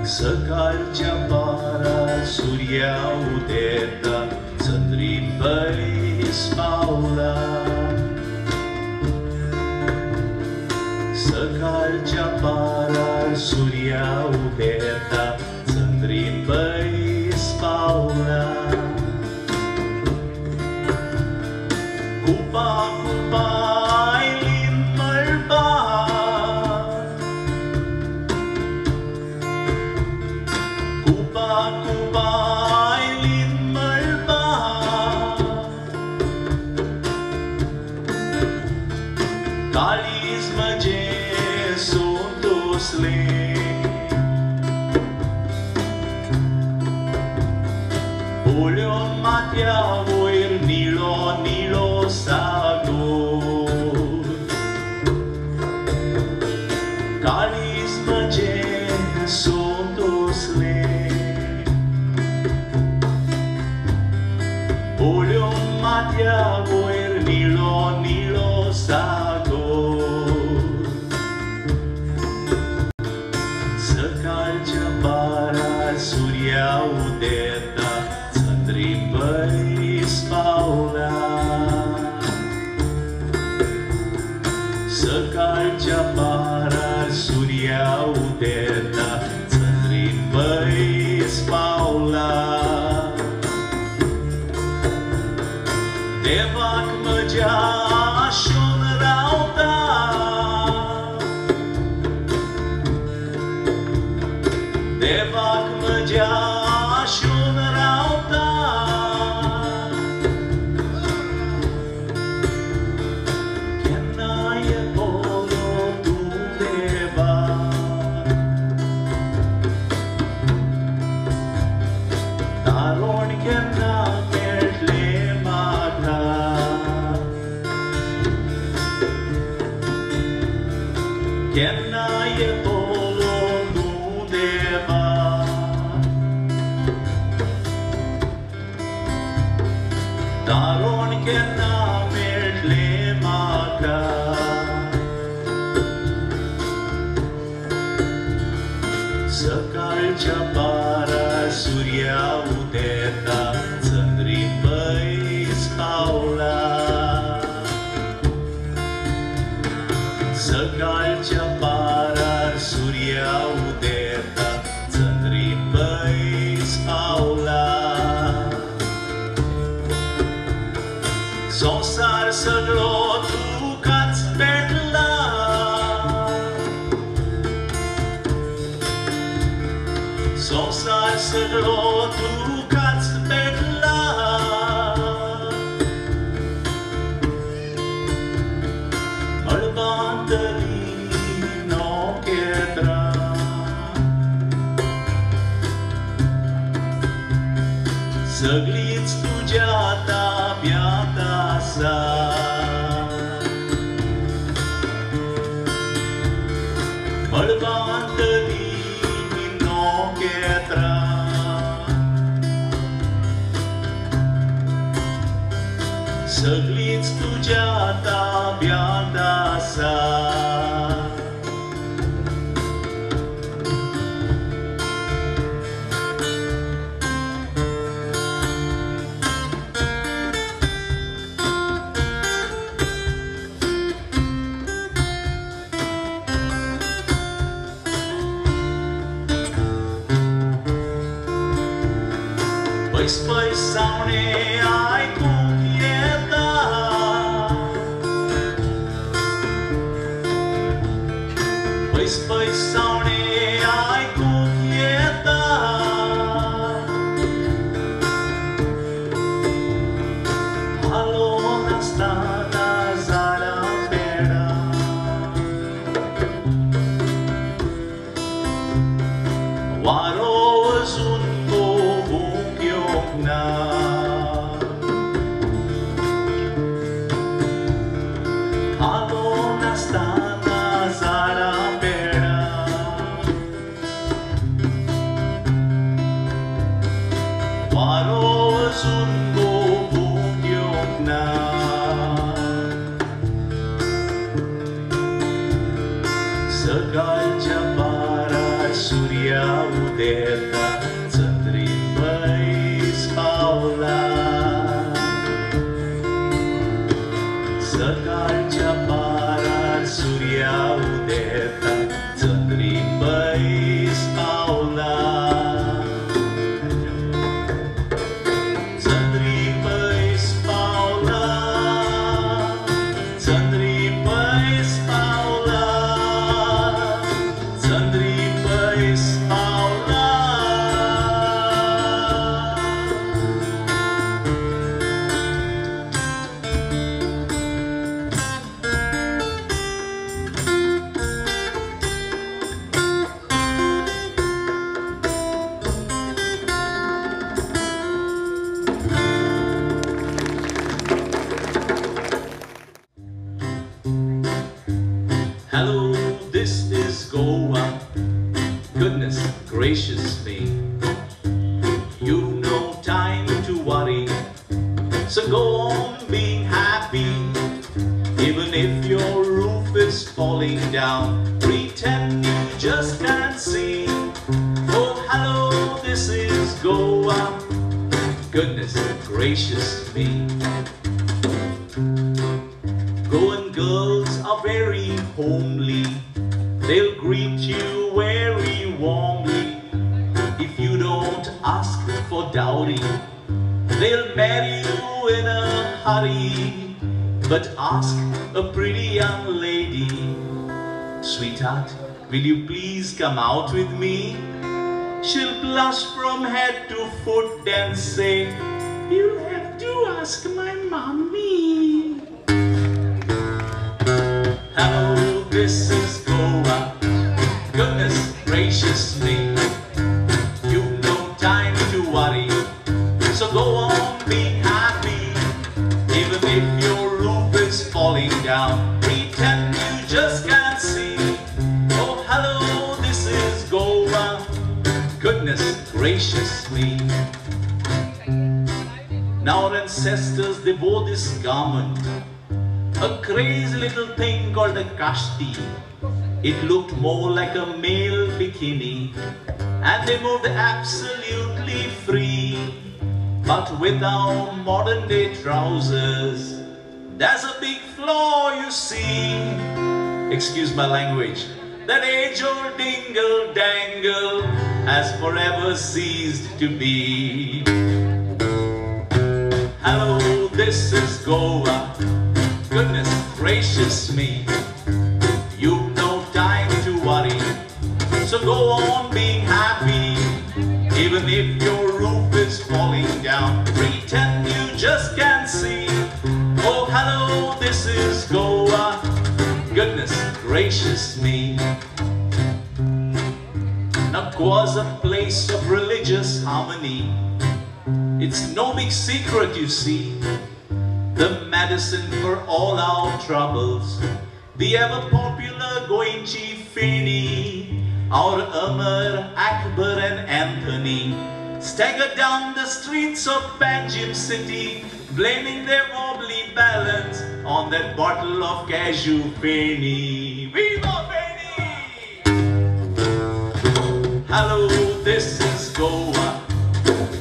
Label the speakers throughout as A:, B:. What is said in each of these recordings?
A: सकाळच्या पारा सूर्या उदेता चंद्री बैस पावला. सकाळच्या पारा सूर्या उदेता चंद्री बैस पावला. कुपा कुपा काळीज म्हणजे सोतोसले ओळ्योन माथ्या वयर निळो निळो सागोर. काळीज म्हणजे सोतोसले ओळ्योन माथ्या वयर निळो निळो सागोर. सकाळच्या पारा सूर्या उदेता चंद्री बैस पावला. सकाळच्या पारा सूर्या उदेता चंद्री बैस पावला. देवाक म्हज्या आशोन रावता. देवाक म्हज्या आशोन रावता. केन्ना येतलो तूं देवा. तारोण केन्ना मेळटलें म्हाका. केन्ना येतलो तूं देवा. तारोण केन्ना मेळटलें म्हाका. सकाळच्या पारा सूर्या उदेता चंद्री बैस पावला. सकाळच्या पारा सूर्या उदेता चंद्री बैस पावला. संसार सगळो तुकाच पेटला. संसार सगळो तुकाच पेटला. मळबांतली नौकेत्रां सगळीच तुज्या ताब्यांत आसा. मळबांतली नौकेत्रां सगळीच तुज्या ताब्यांत आसा. पैस पैस सावणे आयकूंक येता. पैस पैस सावणे आयकूंक येता. हालोन आसतना झाडां पेडां वारो वचून पोवूंक येवंक ना. हालोन आसतना झाडां पेडां वारो वचून पोवूंक येवंक ना. सकाळच्या पारा सूर्य Surya udeta Chandrimai spawla सकाळच्या पारार सूर्या उदेता चंद्रीपैस पावला चंद्रीपैस पावला चंद्रीपैस पावला चंद्रीपैस पावला Hello, this is Goa. Goodness gracious me. You've no time to worry, so go on being happy. Even if your roof is falling down, pretend you just can't see. Oh, hello, this is Goa. Goodness gracious me. Goan girls are very homely. They'll greet you very warmly. If you don't ask for dowry, they'll marry you in a hurry. But ask a pretty young lady, sweetheart, will you please come out with me? She'll blush from head to foot and say, you'll have to ask my mommy. Hello, this is Goa. Goodness gracious me. You've no time to worry, so go on being happy. Even if your roof is falling down, pretend you just can't see. Oh, hello, this is Goa. Goodness gracious me. Now our ancestors, they wore this garment, a crazy little thing called a kashti. It looked more like a male bikini, and they moved absolutely free. But with our modern day trousers, there's a big flaw, you see. Excuse my language. That age-old dingle-dangle has forever ceased to be. Hello, this is Goa. Goodness gracious me. You've no time to worry, so go on being happy. Even if your roof is falling down, pretend you just can't see. Oh, hello, this is Goa. Goodness gracious me. Now Goa's a place of religious harmony. It's no big secret, you see. The medicine for all our troubles, the ever-popular Goenchi Feni, our Amar, Akbar and Anthony stagger down the streets of Panjim city, blaming their wobbly balance on that bottle of cashew Feni. Viva Feni! Hello, this is Goa.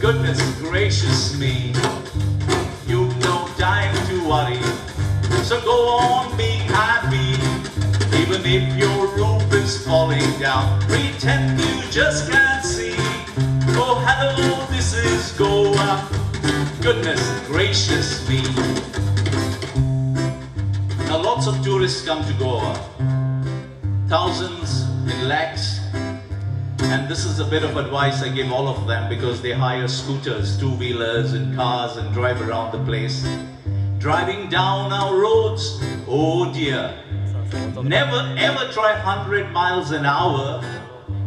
A: Goodness gracious me. You've no time to worry, so go on being happy. Even if your roof is falling down, pretend you just can't see. Oh, hello, this is Goa. Goodness gracious me. Now lots of tourists come to Goa, thousands in lakhs, and this is a bit of advice I give all of them because they hire scooters, two-wheelers and cars and drive around the place. Driving down our roads, oh dear, never ever try 100 miles an hour,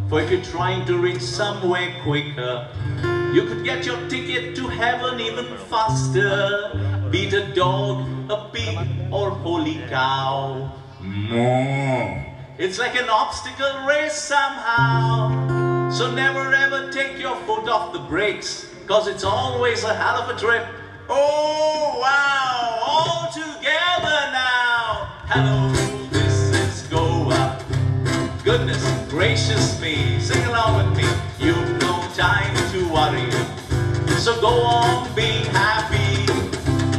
A: for if you're trying to reach somewhere quicker, you could get your ticket to heaven even faster. Beat a dog, a pig, or holy cow. It's like an obstacle race somehow. So never ever take your foot off the brakes, cause it's always a hell of a trip. Oh wow, all together now. Hello, this is Goa. Goodness gracious. gracious me. Sing along with me. You've no time to worry, so go on being happy.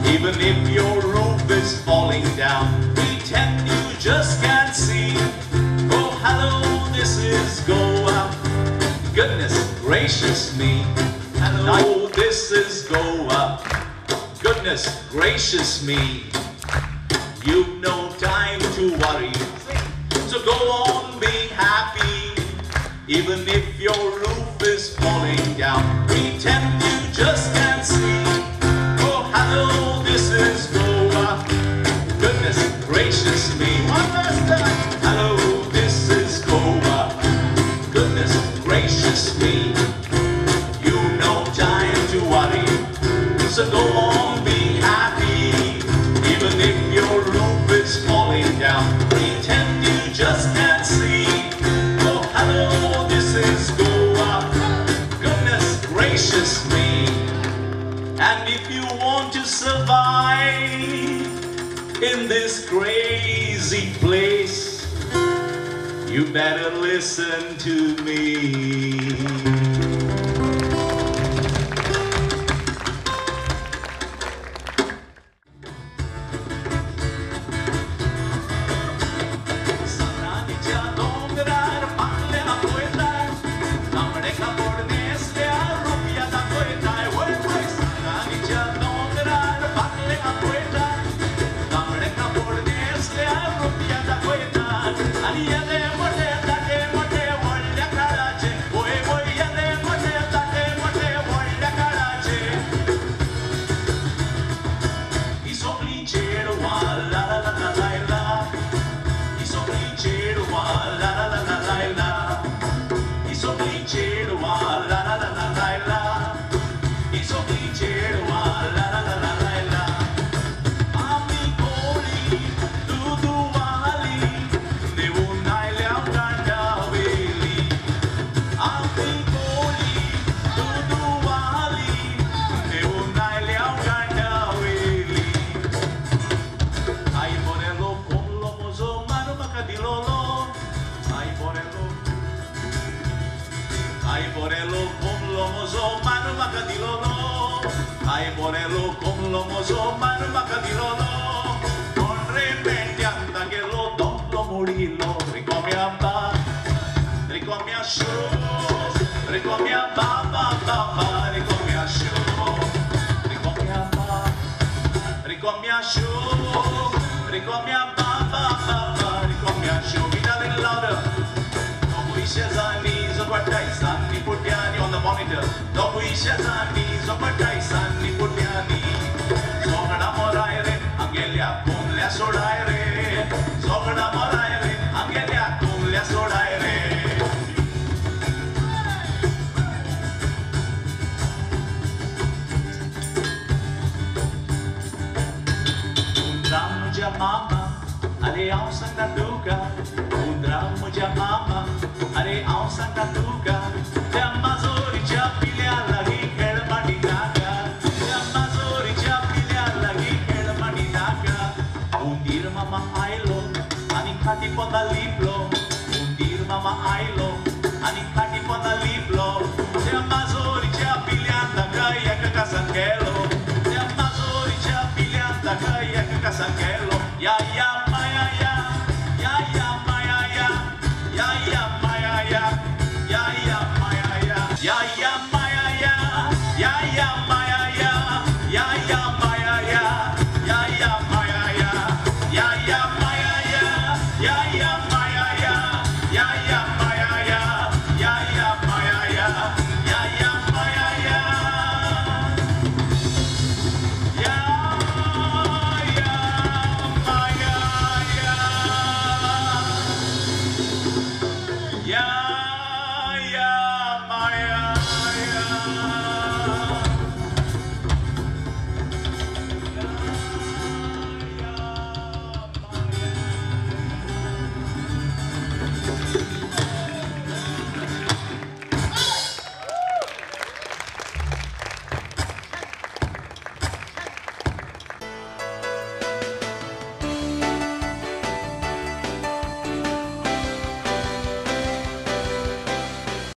A: Even if your roof is falling down, pretend you just can't see. Oh, hello, this is Goa. Goodness gracious me. Hello, this is Goa. Goodness gracious me. You've no time to worry, so go on being happy. Even if your roof is falling down, pretend you just can't see. Oh, hello, this is Goa. Goodness gracious me. One last time. Hello, this is Goa. Goodness gracious me. You've no time to worry, so go on being happy. Even if your roof is falling down, pretend you just can't see. Oh, hello, this is Goa. Goodness gracious me. And if you want to survive in this crazy place, you better listen to me.
B: Ay, ponelo con lo mozo, mano macadilolo, con repente anda che lo doblo morillo, ricomia ba, ricomia show, ricomia ba ba ba ba, ricomia show, ricomia ba, ricomia show, ricomia ba ba ba ba, ricomia show, vida del louder. Sanni Putiani on the monitor. Dopo i Shazani, Zopatai Sanni Putiani. Sogana Moraire, Angelia con le Soraire. Sogana Moraire, Angelia con le Soraire. Un drammo già mamma, alle ausa Sanduca. Un drammo già mamma, alle ausa Sanduca. Hundir mama ailo, ani kati pona liblo. Se amazori c'è piglianda caia che casanchelo. Se amazori c'è piglianda caia che casanchelo. Ya ya maya ya, ya ya maya ya, ya ya maya ya, ya ya maya ya, ya ya.